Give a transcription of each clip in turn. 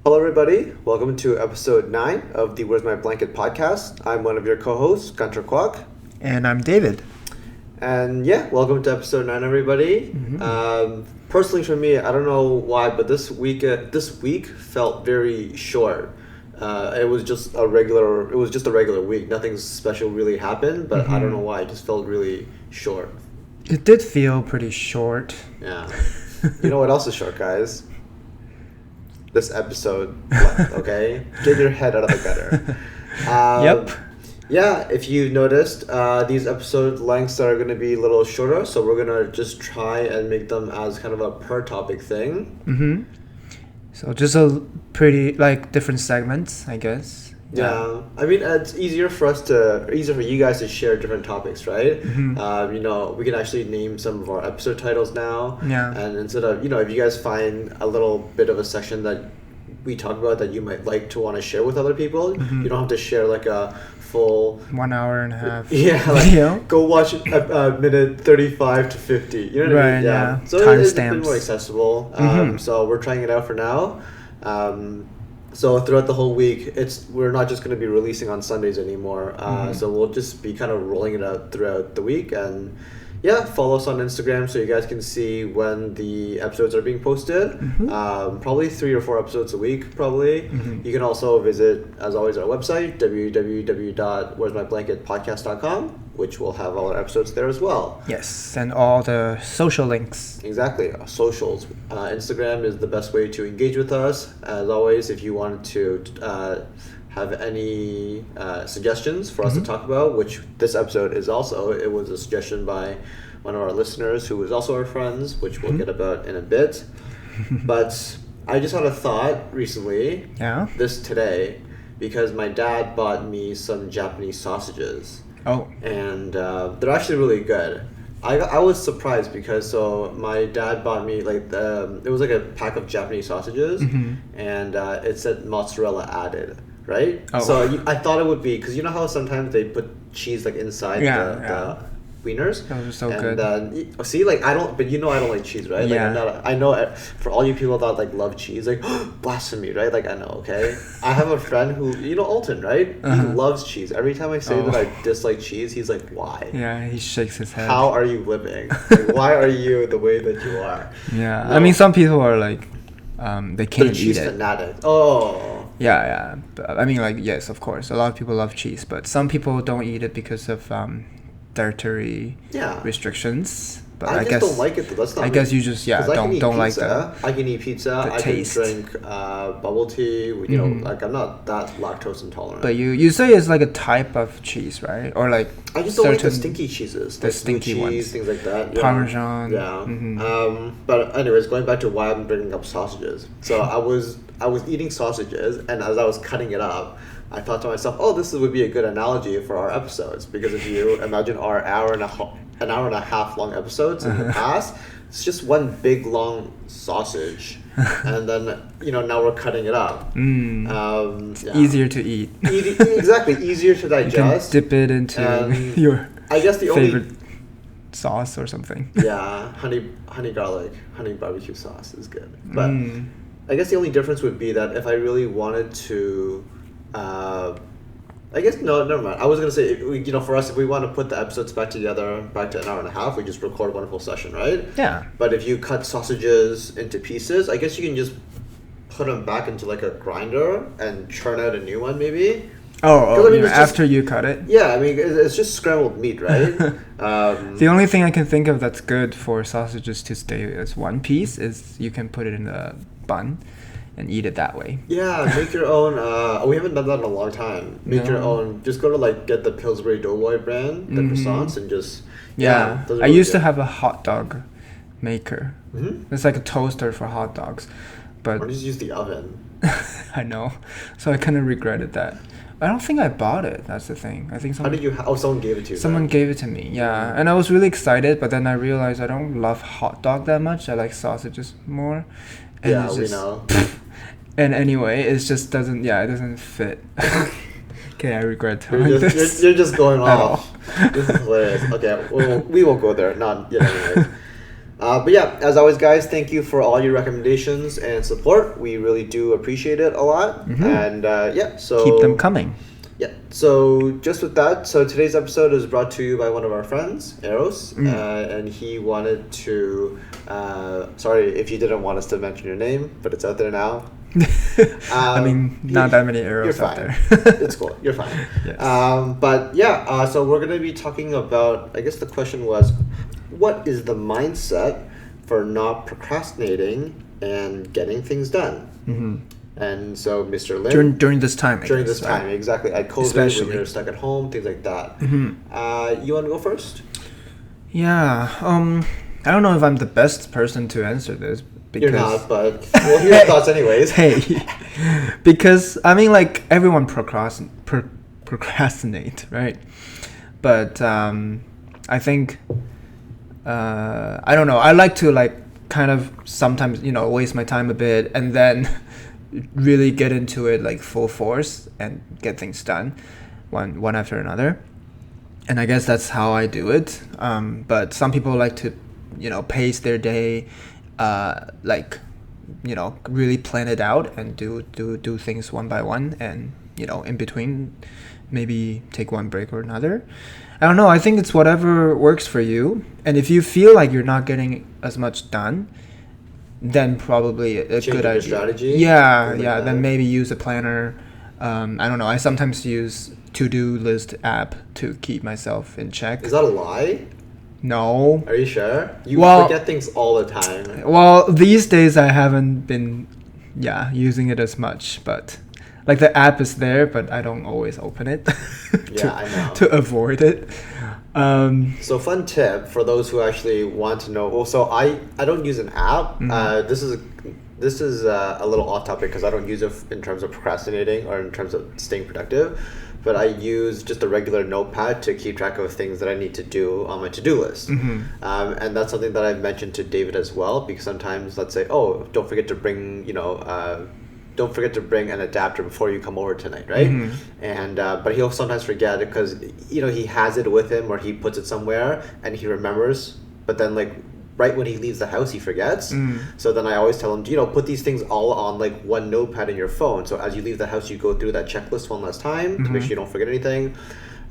Hello, everybody. Welcome to episode 9 of the Where's My Blanket podcast. I'm one of your co-hosts, Gunter Kwok. And I'm David. And yeah, welcome to episode 9, everybody. Personally, for me, I don't know why, but this week felt very short. It was just a regular week. Nothing special really happened, but I don't know why. It just felt really short. It did feel pretty short. Yeah. You know what else is short, guys? This episode, okay? Get your head out of the gutter. Yep. Yeah, if you noticed, these episode lengths are going to be a little shorter, so we're going to just try and make them as kind of a per topic thing. So just a pretty, different segments, I guess. Yeah. I mean, it's easier for you guys to share different topics, right? We can actually name some of our episode titles now. Yeah. And instead of, if you guys find a little bit of a section that we talk about that you might like to want to share with other people, you don't have to share like a full 1 hour and a half video. Go watch a minute 35 to 50. You know what I mean? Yeah. So it's been more accessible. So we're trying it out for now. So throughout the whole week, we're not just going to be releasing on Sundays anymore. So we'll just be kind of rolling it out throughout the week. And yeah, follow us on Instagram so you guys can see when the episodes are being posted. Probably 3 or 4 episodes a week, probably. You can also visit, as always, our website, www.where'smyblanketpodcast.com, which will have all our episodes there as well. Yes, and all the social links. Exactly, our socials. Instagram is the best way to engage with us. As always, if you want to have any suggestions for us to talk about, which this episode is also, it was a suggestion by one of our listeners who was also our friends, which we'll get about in a bit. But I just had a thought recently, today, because my dad bought me some Japanese sausages. Oh. And they're actually really good. I was surprised because my dad bought me it was like a pack of Japanese sausages, and it said mozzarella added. Right? Oh. So I thought it would be, because you know how sometimes they put cheese inside the wieners? Those are so good. See, I don't like cheese, right? Yeah. I know for all you people that love cheese, blasphemy, right? I know, okay? I have a friend who, Alton, right? He loves cheese. Every time I say that I dislike cheese, he's like, why? Yeah, he shakes his head. How are you living? Why are you the way that you are? Yeah, no. I mean, some people are they can't eat cheese it. Fanatic. Oh. Yeah. But, I mean, yes, of course. A lot of people love cheese, but some people don't eat it because of dietary restrictions. But I guess don't like it though. That's not. I guess you just don't like that. I can eat pizza. I taste. Can drink bubble tea. You know, I'm not that lactose intolerant. But you say it's like a type of cheese, right? Or I just don't like the stinky cheeses. The stinky cheese, ones. Things like that. Yeah. Parmesan. Yeah. But anyways, going back to why I'm bringing up sausages. So I was eating sausages, and as I was cutting it up, I thought to myself, this would be a good analogy for our episodes, because if you imagine our hour and a half long episodes in the past, it's just one big long sausage, and then now we're cutting it up. It's easier to eat. Exactly, easier to digest. You can dip it into your favorite sauce or something. Yeah, honey garlic, honey barbecue sauce is good. But I guess the only difference would be that if I really wanted to. Never mind. I was going to say, for us, if we want to put the episodes back to an hour and a half, we just record one full session, right? Yeah. But if you cut sausages into pieces, I guess you can just put them back into a grinder and churn out a new one, maybe. After you cut it? Yeah, I mean, it's just scrambled meat, right? The only thing I can think of that's good for sausages to stay as one piece is you can put it in a bun and eat it that way. Yeah, make your own. We haven't done that in a long time. Make your own. Just go to get the Pillsbury Doughboy brand, the croissants, and just I used to have a hot dog maker. It's like a toaster for hot dogs, but or just use the oven. I know, so I kind of regretted that. I don't think I bought it. That's the thing. I think someone. How did you? Someone gave it to you. Someone gave it to me. Yeah, and I was really excited, but then I realized I don't love hot dog that much. I like sausages more. And we know. And anyway, it just doesn't. Yeah, it doesn't fit. Okay, I regret telling this. You're just going off. This is hilarious. Okay, well, we won't go there. Not yet, anyways. But yeah, as always, guys, thank you for all your recommendations and support. We really do appreciate it a lot. And so keep them coming. Yeah. So just with that, so today's episode is brought to you by one of our friends, Eros, and he wanted to. Sorry if you didn't want us to mention your name, but it's out there now. I mean, not that many Eros out there. It's cool. You're fine. Yes. But yeah, so we're going to be talking about, I guess the question was, what is the mindset for not procrastinating and getting things done? And so, Mr. Lin, during this time, during this time, exactly, at COVID, especially when you're stuck at home, things like that. You want to go first? Yeah. I don't know if I'm the best person to answer this. Because, you're not, but we'll hear your thoughts anyways. Hey, because I mean, like everyone procrastinate, right? But I think I don't know. I like to like kind of sometimes waste my time a bit and then really get into it like full force and get things done one after another. And I guess that's how I do it. But some people like to pace their day. Really plan it out and do things one by one, and in between maybe take one break or another. I don't know. I think it's whatever works for you. And if you feel like you're not getting as much done, then probably a good idea. Strategy. Yeah. Then maybe use a planner. I don't know. I sometimes use to-do list app to keep myself in check. Is that a lie? No. Are you sure? You forget things all the time. Well, these days I haven't been, using it as much, but like the app is there, but I don't always open it. I know. To avoid it. So fun tip for those who actually want to know. Well, so I don't use an app. This is a little off topic because I don't use it in terms of procrastinating or in terms of staying productive. But I use just a regular notepad to keep track of things that I need to do on my to-do list. And that's something that I've mentioned to David as well, because sometimes, let's say, don't forget to bring, don't forget to bring an adapter before you come over tonight, right? And but he'll sometimes forget because, he has it with him or he puts it somewhere and he remembers, but then like right when he leaves the house, he forgets. So then I always tell him, put these things all on like one notepad in your phone. So as you leave the house, you go through that checklist one last time to make sure you don't forget anything.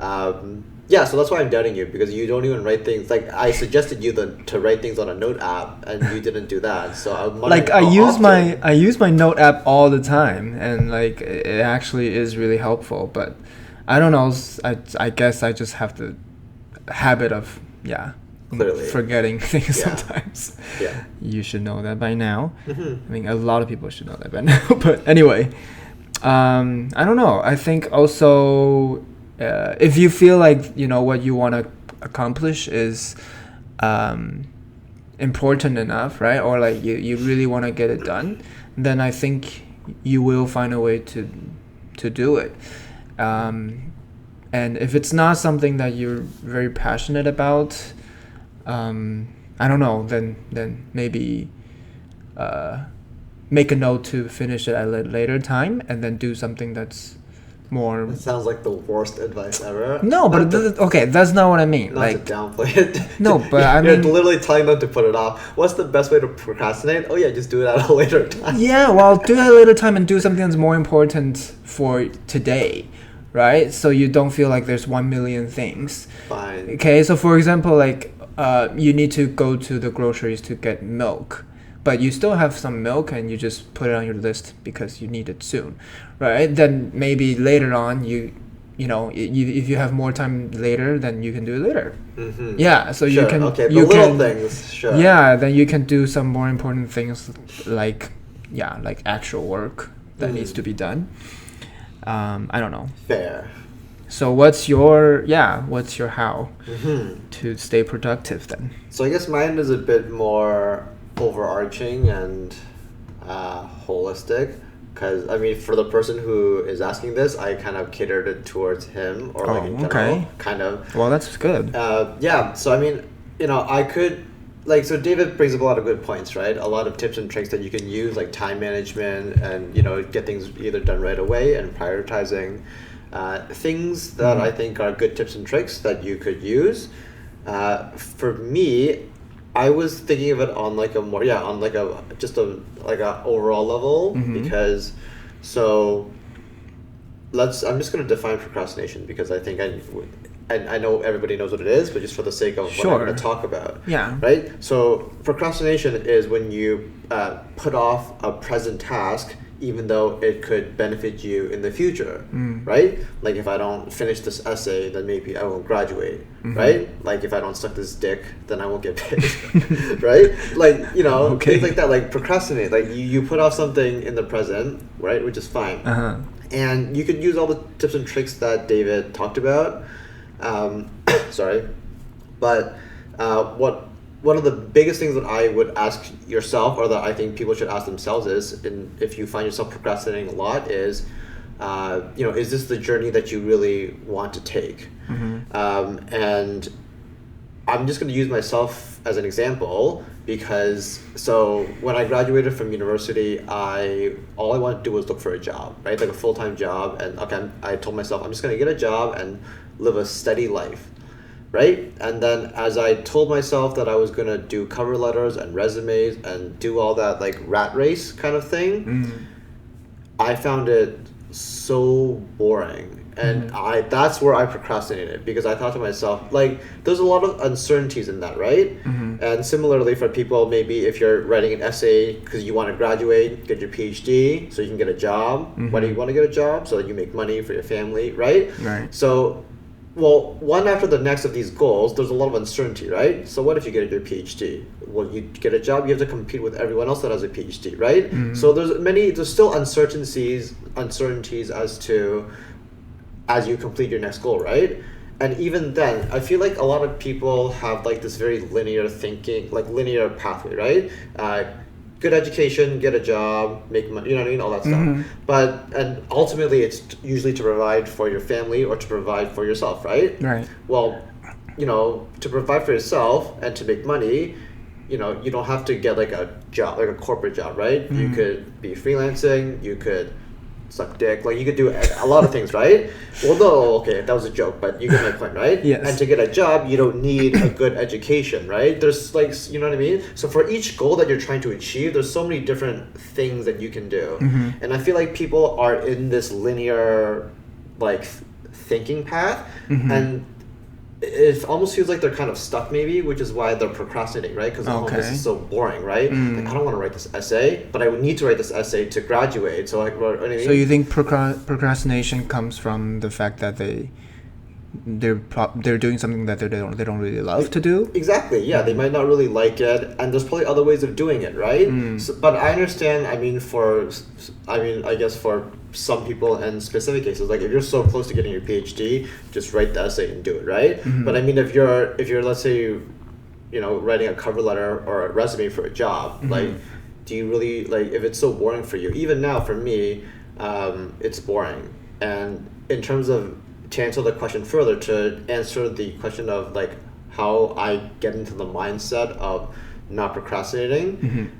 So that's why I'm doubting you, because you don't even write things. Like I suggested you to write things on a note app, and you didn't do that. So I'm like I use my note app all the time, and like it actually is really helpful. But I don't know. I guess I just have the habit of clearly forgetting things sometimes. Yeah, you should know that by now. I mean, a lot of people should know that by now. But anyway, I don't know. I think also if you feel like what you want to accomplish is important enough, right? Or like you really want to get it done, then I think you will find a way to do it. And if it's not something that you're very passionate about, I don't know, then maybe make a note to finish it at a later time and then do something that's more... It sounds like the worst advice ever. No, but okay, that's not what I mean. Not like to downplay it. No, but I mean... You're literally telling them to put it off. What's the best way to procrastinate? Oh yeah, just do it at a later time. Yeah, well, do it at a later time and do something that's more important for today, right? So you don't feel like there's 1 million things. Fine. Okay, so for example, like you need to go to the groceries to get milk, but you still have some milk and you just put it on your list because you need it soon, right? Then maybe later on if you have more time later, then you can do it later. Yeah, so sure. you can... Okay, the little things, sure. Yeah, then you can do some more important things like actual work that needs to be done. I don't know. Fair. So what's your how to stay productive then? So I guess mine is a bit more overarching and holistic, because I mean, for the person who is asking this, I kind of catered it towards him, or like in general, kind of. Well, that's good. So I mean, I could so David brings up a lot of good points, right? A lot of tips and tricks that you can use, like time management and get things either done right away, and prioritizing things that I think are good tips and tricks that you could use. For me, I was thinking of it on like a more on like a just a like a overall level because so I'm just going to define procrastination because I think I know everybody knows what it is, but just for the sake of what I'm going to talk about. Yeah. Right? So procrastination is when you put off a present task even though it could benefit you in the future, right? Like if I don't finish this essay, then maybe I won't graduate, right? Like if I don't suck this dick, then I won't get paid, right? Like, you know, things like that, like procrastinate. Like you put off something in the present, right? Which is fine. And you could use all the tips and tricks that David talked about. Sorry. But one of the biggest things that I would ask yourself, or that I think people should ask themselves is, if you find yourself procrastinating a lot, is, is this the journey that you really want to take? And I'm just going to use myself as an example because, so when I graduated from university, all I wanted to do was look for a job, right? Like a full-time job. And I told myself, I'm just going to get a job and live a steady life. Right? And then as I told myself that I was going to do cover letters and resumes and do all that like rat race kind of thing, I found it so boring. And that's where I procrastinated because I thought to myself, like, there's a lot of uncertainties in that, right? And similarly for people, maybe if you're writing an essay because you want to graduate, get your PhD so you can get a job. Why do you want to get a job? So that you make money for your family, right? So one after the next of these goals, there's a lot of uncertainty, right? So what if you get your PhD? Well, you get a job, you have to compete with everyone else that has a PhD, right? So there's still uncertainties as you complete your next goal, right? And even then, I feel like a lot of people have like this very linear thinking, like linear pathway, right? Good education, get a job, make money, you know what I mean, all that stuff. And ultimately it's usually to provide for your family or to provide for yourself, right? Well, to provide for yourself and to make money, you don't have to get like a job, like a corporate job, right? You could be freelancing, you could suck dick, like you could do a lot of things, right? Well, no, okay, that was a joke, but you get my point, right? Yes. And to get a job, you don't need a good education, right? There's like, you know what I mean? So for each goal that you're trying to achieve, there's so many different things that you can do. And I feel like people are in this linear like thinking path, and it almost feels like they're kind of stuck maybe, which is why they're procrastinating, right? Because this is so boring, right? Like, I don't want to write this essay, but I would need to write this essay to graduate. So like, so you think procrastination comes from the fact that they're doing something that they don't really love to do? Exactly. Yeah, they might not really like it, and there's probably other ways of doing it, right? But I understand. I guess for some people in specific cases, like if you're so close to getting your PhD, just write the essay and do it, right? But I mean, if you're let's say, writing a cover letter or a resume for a job, like, do you really like if it's so boring for you? Even now, for me, it's boring. And in terms of to answer the question further, to answer the question of like how I get into the mindset of not procrastinating.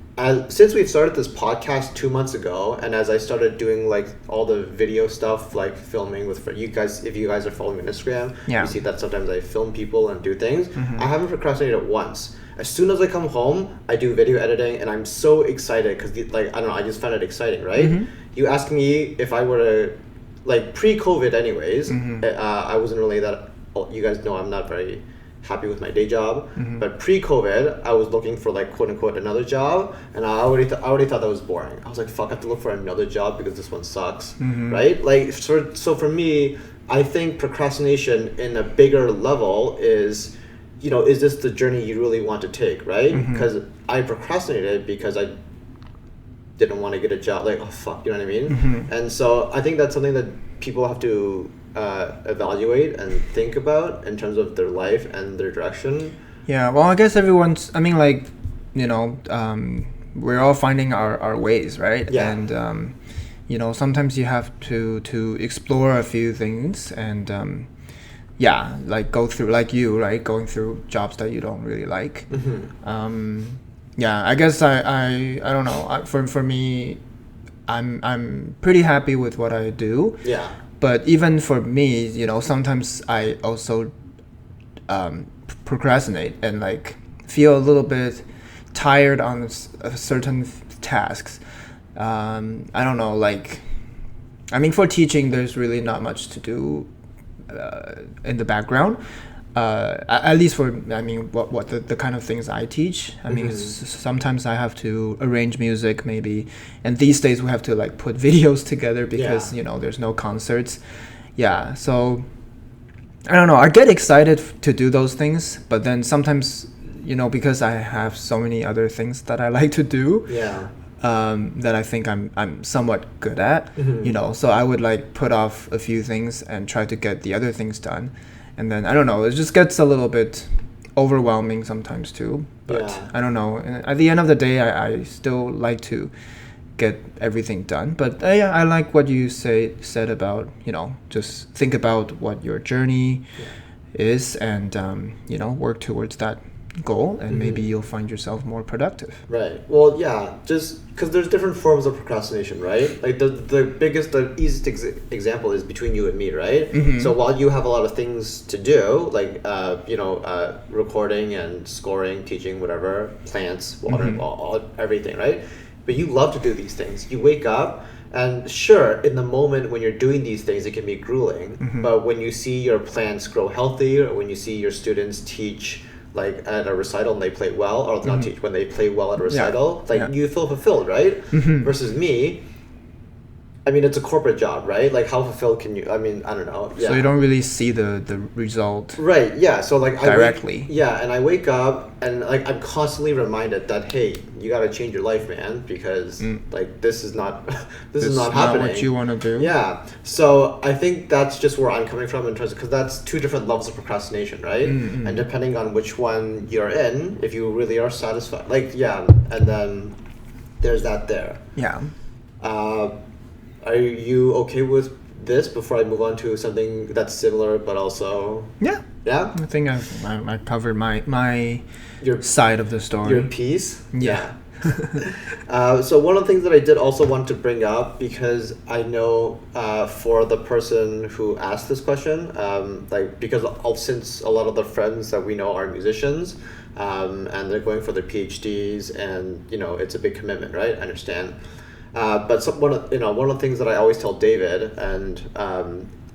Since we've started this podcast 2 months ago, and as I started doing like all the video stuff, like filming with you guys, if you guys are following me on Instagram, you see that sometimes I film people and do things. I haven't procrastinated once. As soon as I come home, I do video editing, and I'm so excited because like I don't know, I just find it exciting, right? You ask me if I were to, like pre-COVID anyways, I wasn't really that, you guys know I'm not very happy with my day job, but pre-COVID I was looking for like quote unquote another job, and I already thought that was boring. I was like, fuck, I have to look for another job because this one sucks, right? Like so for me, I think procrastination in a bigger level is, is this the journey you really want to take, right? Because I procrastinated because I didn't want to get a job, like, oh fuck, you know what I mean? And so I think that's something that people have to evaluate and think about in terms of their life and their direction. Yeah, well, I guess we're all finding our ways, right? And sometimes you have to explore a few things and like go through, like you, right, going through jobs that you don't really like. I guess I don't know. For me, I'm pretty happy with what I do. Yeah. But even for me, sometimes I also procrastinate and like feel a little bit tired on certain tasks. I don't know, like, I mean, for teaching, there's really not much to do in the background. At least for, I mean, what the kind of things I teach. I mean, sometimes I have to arrange music maybe, and these days we have to like put videos together because you know there's no concerts. Yeah, so I don't know. I get excited to do those things, but then sometimes, you know, because I have so many other things that I like to do. Yeah. That I think I'm somewhat good at, you know, so I would like put off a few things and try to get the other things done, and then I don't know, it just gets a little bit overwhelming sometimes too. But I don't know. And at the end of the day, I still like to get everything done. But yeah, I like what you said about, you know, just think about what your journey is, and you know, work towards that goal, and maybe you'll find yourself more productive. Right. Well, yeah, just because there's different forms of procrastination, right? Like the easiest example is between you and me, right? So while you have a lot of things to do, like recording and scoring, teaching, whatever, plants, watering, everything, right? But you love to do these things. You wake up, and sure, in the moment when you're doing these things, it can be grueling. But when you see your plants grow healthy, or when you see your students teach like at a recital and they play well, or not teach, when they play well at a recital, you feel fulfilled, right? Versus me, I mean, it's a corporate job, right? Like, how fulfilled can you, I mean, I don't know. Yeah. So you don't really see the result. Right, yeah. So like directly. And I wake up and like I'm constantly reminded that, hey, you gotta change your life, man, because like this is not happening. What you want to do. Yeah. So I think that's just where I'm coming from in terms of, because that's two different levels of procrastination, right? And depending on which one you're in, if you really are satisfied, like and then there's that there. Yeah. Are you okay with this before I move on to something that's similar but also... Yeah. Yeah? I think I covered my your side of the story. Your piece? Yeah. So one of the things that I did also want to bring up, because I know for the person who asked this question, because since a lot of the friends that we know are musicians, and they're going for their PhDs, and you know it's a big commitment, right? I understand. But one of the things that I always tell David, and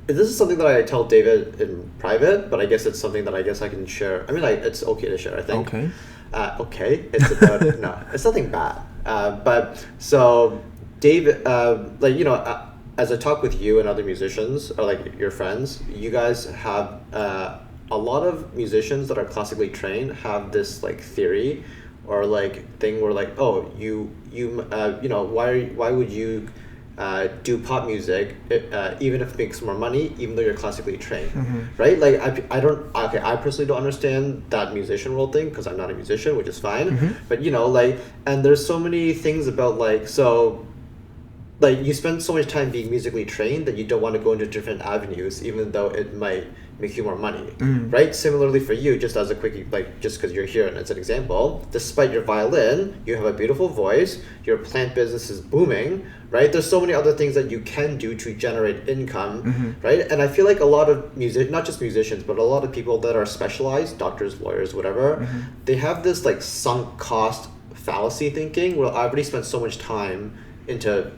this is something that I tell David in private, but I guess it's something that I guess I can share. I mean, it's okay to share, I think. Okay. Okay. It's about no, it's nothing bad. But so David, as I talk with you and other musicians, or like your friends, you guys have a lot of musicians that are classically trained have this like theory or like thing where like, oh, why would you do pop music even if it makes more money, even though you're classically trained, right? Like I personally don't understand that musician role thing, because I'm not a musician, which is fine. But and there's so many things about you spend so much time being musically trained that you don't want to go into different avenues, even though it might make you more money, right? Similarly for you, just as a quick, just because you're here and it's an example, despite your violin, you have a beautiful voice, your plant business is booming, right? There's so many other things that you can do to generate income, right? And I feel like a lot of not just musicians, but a lot of people that are specialized, doctors, lawyers, whatever, they have this like sunk cost fallacy thinking where I already spent so much time into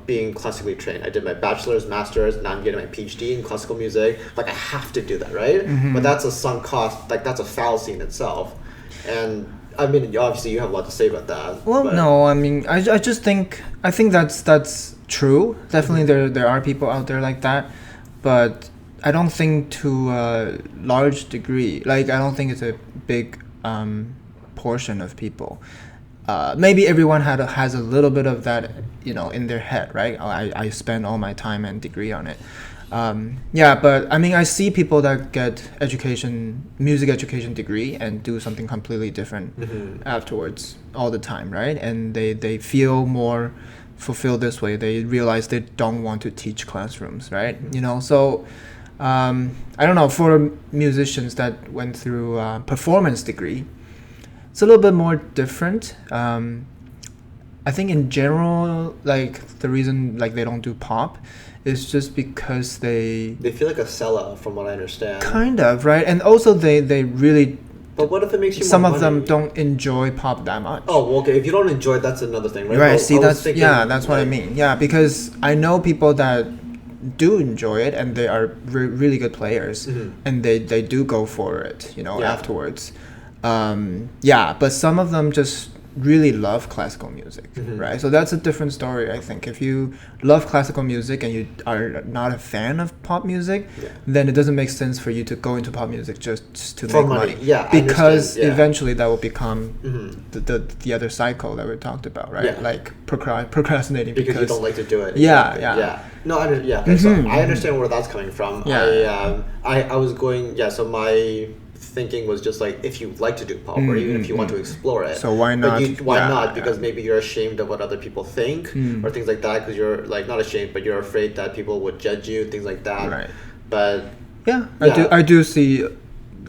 being classically trained. I did my bachelor's, master's, now I'm getting my PhD in classical music. Like I have to do that, right? But that's a sunk cost. Like that's a fallacy in itself. And I mean, obviously you have a lot to say about that. Well, no, I mean, I just think that's true. Definitely, there are people out there like that, but I don't think to a large degree. Like I don't think it's a big portion of people. Maybe everyone has a little bit of that, in their head, right? I spend all my time and degree on it. But I mean, I see people that get music education degree and do something completely different afterwards all the time, right? And they feel more fulfilled this way. They realize they don't want to teach classrooms, right? So I don't know, for musicians that went through a performance degree, it's a little bit more different. I think in general, like the reason like they don't do pop is just because they feel like a sellout, from what I understand. Kind of, right? And also they really But what if it makes you some more of them money? don't enjoy pop that much. Oh, well, okay. If you don't enjoy it, that's another thing, right? Right. Well, See, I was that's thinking, that's what I like, mean. Yeah, because I know people that do enjoy it and they are really good players, and they do go for it, Yeah. afterwards. Yeah, but some of them just really love classical music, right? So that's a different story, I think. If you love classical music and you are not a fan of pop music, then it doesn't make sense for you to go into pop music just to For make money. money. Yeah, I because understand, yeah. eventually that will become the other cycle that we talked about, right? Yeah. Like procrastinating because you don't like to do it. Yeah, exactly. yeah. Yeah. No, okay, so I understand where that's coming from. Yeah. I was going, so my thinking was just like, if you like to do pop, or even if you want to explore it. So why not? But why Yeah, not? Because maybe you're ashamed of what other people think, or things like that, because you're, like, not ashamed, but you're afraid that people would judge you, things like that. Right. But Yeah, I do see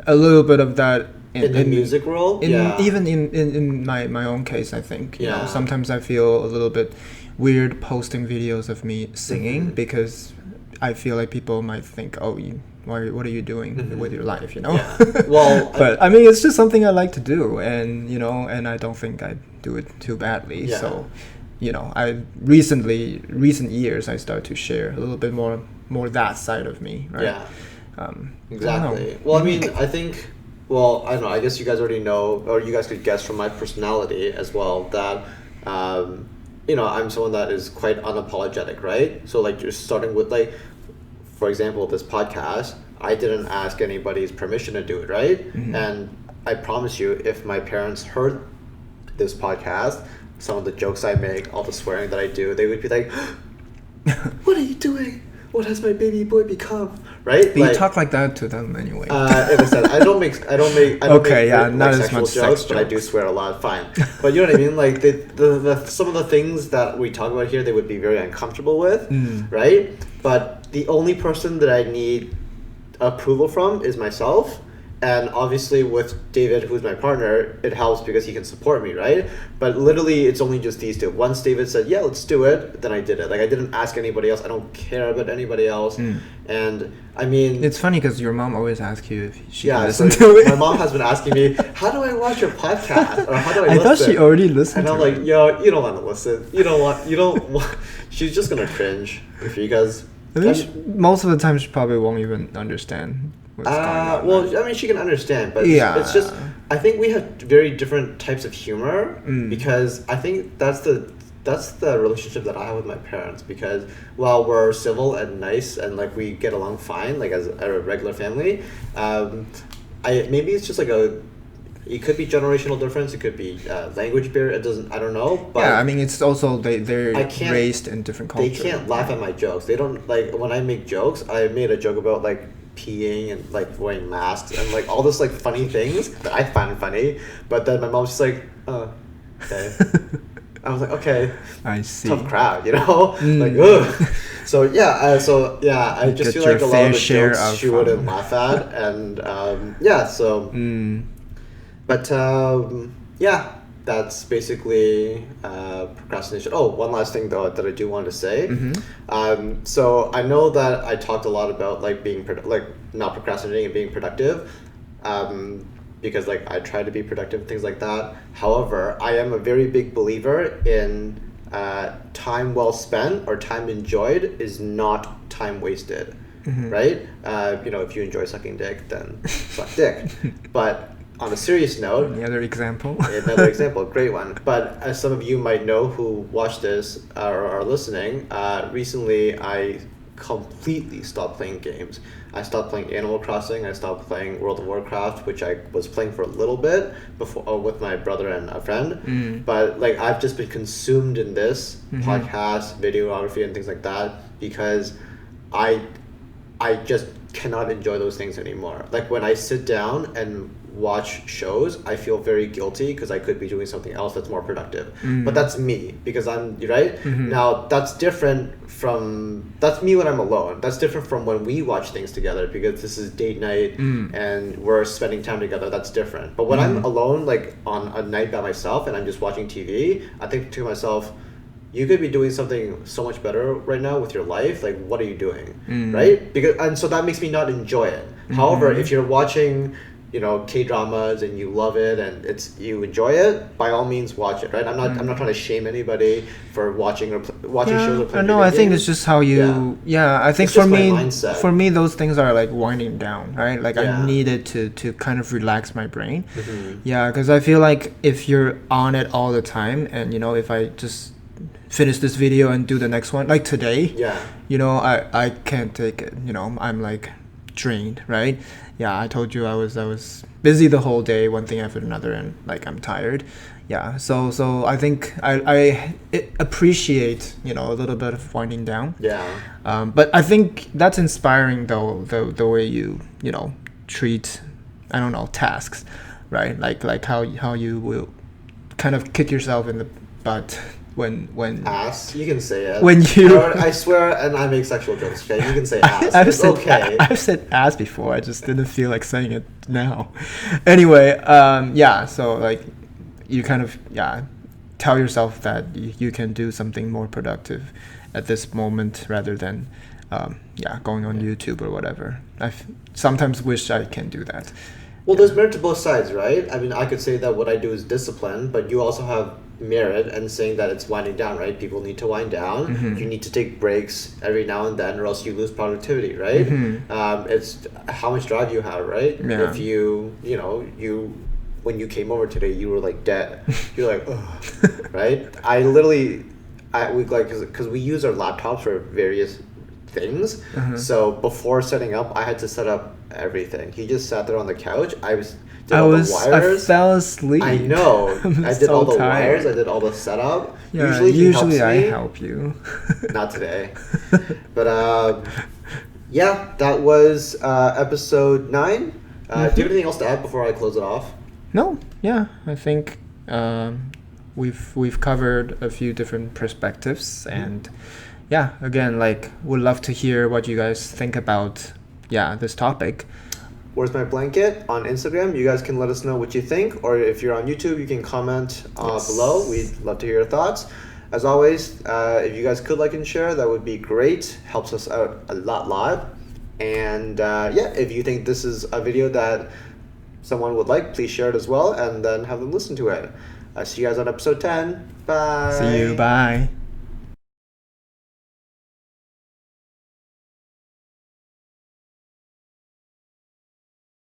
a little bit of that in the music world, even in my own case, I think. You know, Yeah. sometimes I feel a little bit weird posting videos of me singing because I feel like people might think, oh, what are you doing with your life, Yeah. Well, but I mean, it's just something I like to do, and and I don't think I do it too badly. Yeah. So, I recent years I start to share a little bit more that side of me, right? Yeah. I don't know. Exactly. Well, I mean, I think, I don't know, I guess you guys already know, or you guys could guess from my personality as well, that, I'm someone that is quite unapologetic, right? So, like, you're starting with, like, for example, this podcast, I didn't ask anybody's permission to do it, right? And I promise you, if my parents heard this podcast, some of the jokes I make, all the swearing that I do, they would be like, what are you doing? What has my baby boy become? Right? But you talk like that to them anyway. Like I said, I don't make Okay, yeah, like, not as sexual much jokes, sex but I do swear a lot. Fine, but you know what I mean. Like the some of the things that we talk about here, they would be very uncomfortable with, right? But the only person that I need approval from is myself. And obviously with David, who's my partner, it helps because he can support me, right? But literally, it's only just these two. Once David said, yeah, let's do it, then I did it. Like, I didn't ask anybody else. I don't care about anybody else. And, I mean... It's funny because your mom always asks you if she can so listen to it. my mom has been asking me, how do I watch your podcast? Or how do I listen? I thought she already listened and to I'm it. like, yo, you don't want to listen. You don't want... She's just going to cringe because... I think most of the time she probably won't even understand what's going on. Well, I mean, she can understand, but Yeah. it's just, I think we have very different types of humor because I think that's the relationship that I have with my parents, because while we're civil and nice and, like, we get along fine, like, as a regular family, maybe it's just like it could be generational difference, it could be language barrier, I don't know, but yeah, I mean, it's also they're I can't- raised in different cultures. they can't laugh at my jokes. They don't, like, when I make jokes, I made a joke about, like, peeing and, like, wearing masks and, like, all this, like, funny things that I find funny, but then my mom's just like, oh, okay. I was like, okay, I see. tough crowd, like, ugh. So yeah, I just Get feel your like a lot fair of the share jokes of she wouldn't laugh at, and but yeah, that's basically procrastination. Oh, one last thing though that I do want to say. So I know that I talked a lot about, like, being not procrastinating and being productive, because, like, I try to be productive and things like that. However, I am a very big believer in time well spent or time enjoyed is not time wasted, right? If you enjoy sucking dick, then suck dick. But on a serious note, Another example, great one. But as some of you might know who watch this or are listening, recently I completely stopped playing games. I stopped playing Animal Crossing. I stopped playing World of Warcraft, which I was playing for a little bit before with my brother and a friend. But, like, I've just been consumed in this podcast, videography, and things like that because I just cannot enjoy those things anymore. Like, when I sit down and watch shows, I feel very guilty because I could be doing something else that's more productive. But that's me because I'm right. Now that's me when I'm alone. That's different from when we watch things together because this is date night and we're spending time together. That's different. But when I'm alone, like on a night by myself and I'm just watching TV, I think to myself, you could be doing something so much better right now with your life. Like, what are you doing, right? And so that makes me not enjoy it. However, if you're watching K-dramas and you love it and you enjoy it, by all means watch it, right? I'm not trying to shame anybody for watching shows or playing no, video I think games. it's just how you. Yeah, I think It's just my mindset. for me, those things are like winding down, right? Like Yeah. I needed to kind of relax my brain. Mhm. Yeah, because I feel like if you're on it all the time, and if I just finish this video and do the next one, like today, Yeah. I can't take it. I'm like drained, right? Yeah, I told you I was busy the whole day, one thing after another, and like I'm tired. Yeah, so I think I appreciate a little bit of winding down. Yeah. But I think that's inspiring though the way you treat, I don't know, tasks, right? Like how you will kind of kick yourself in the butt when Ass, you can say it. When you- I swear, and I make sexual jokes. Okay, you can say ass. I've It's said okay. I've said ass before. I just didn't feel like saying it now. Anyway, yeah. So like, you kind of tell yourself that you can do something more productive at this moment rather than going on YouTube or whatever. I sometimes wish I can do that. Well, there's merit to both sides, right? I mean, I could say that what I do is discipline, but you also have merit in saying that it's winding down, right? People need to wind down. Mhm. You need to take breaks every now and then, or else you lose productivity, right? Mhm. It's how much drive you have, right? Yeah. If when you came over today, you were like dead. You're like, ugh, right? Because we use our laptops for various things. Uh-huh. So before setting up, I had to set up everything. He just sat there on the couch. I fell asleep. I know. I'm I did so all the tired. wires. I did all the setup. Yeah, He helps I me. help you. Not today. But yeah, that was episode 9. Do you have anything else to add before I close it off? No, yeah, I think we've covered a few different perspectives, and yeah, again, like, would love to hear what you guys think about this topic. Where's my blanket on Instagram? You guys can let us know what you think, or if you're on YouTube, you can comment below. We'd love to hear your thoughts. As always, if you guys could like and share, that would be great. Helps us out a lot. And if you think this is a video that someone would like, please share it as well, and then have them listen to it. See you guys on episode 10. Bye. See you. Bye.